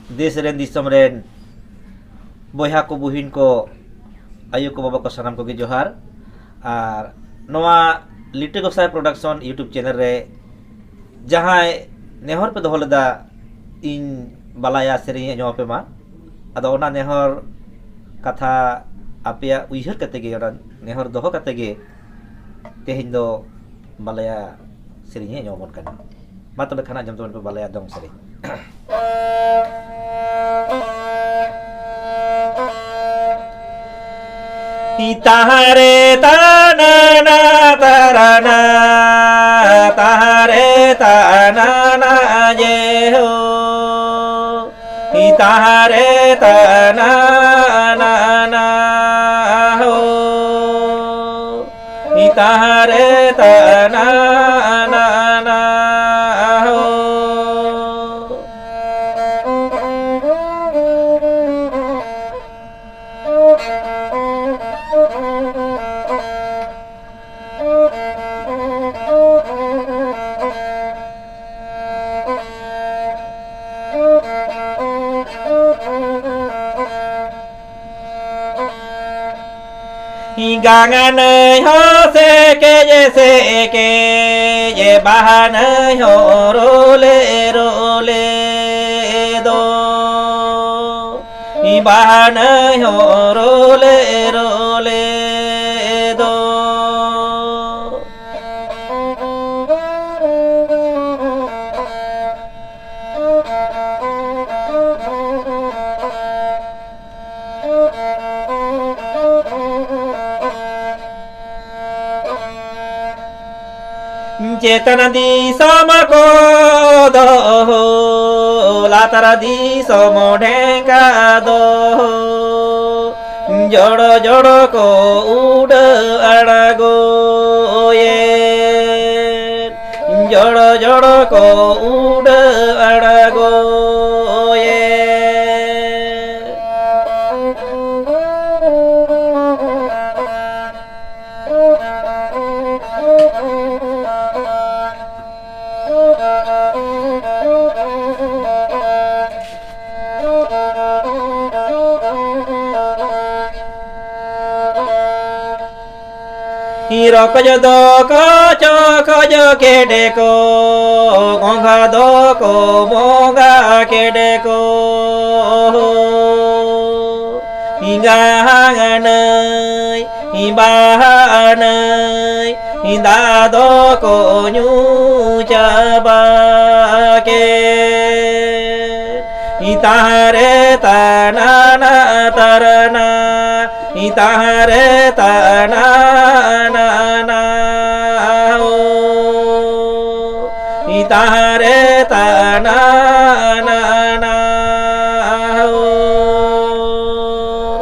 देश rain दिसम rain बोहा को बुहिन को आयु को बाबा को सानाम को जोहार और नवा लिटे गोसाई प्रोडक्शन यूट्यूब चैनल रे जहाँ नेहर पे दोहो लेदा इन बालाया सेरें अजोम पे मा अदो ओना नेहर कथा आपेया उइहर कते गे ओना नेहर दोहो कते गे तेहिन दो बालाया सेरें अजोम कन मा तबे खाना जम पे बालाया दong सेरें तारे ताना ना ताराना तारे ताना ना जे हो तारे ताना ना ना हो तारे ताना ना ना हो गांगन हो से के ये बहन हो रोले रोले दो बहन हो रोले रोले दो चेतन दी सम को दो लातर दी सम ढेंगा दो जोड़ो जोड़ो को उड़ अड़गो ये जोड़ो जोड़ो को उड़ अड़गो ये हीरो कजो दो कचो कजो के डेको गोंगा दो को मोगा के डेको हिंगांगन हिबाहन हिंदा दो को न्यू चबा के तारे तना ना तरना तारे तना ना ना हो तारे तना ना ना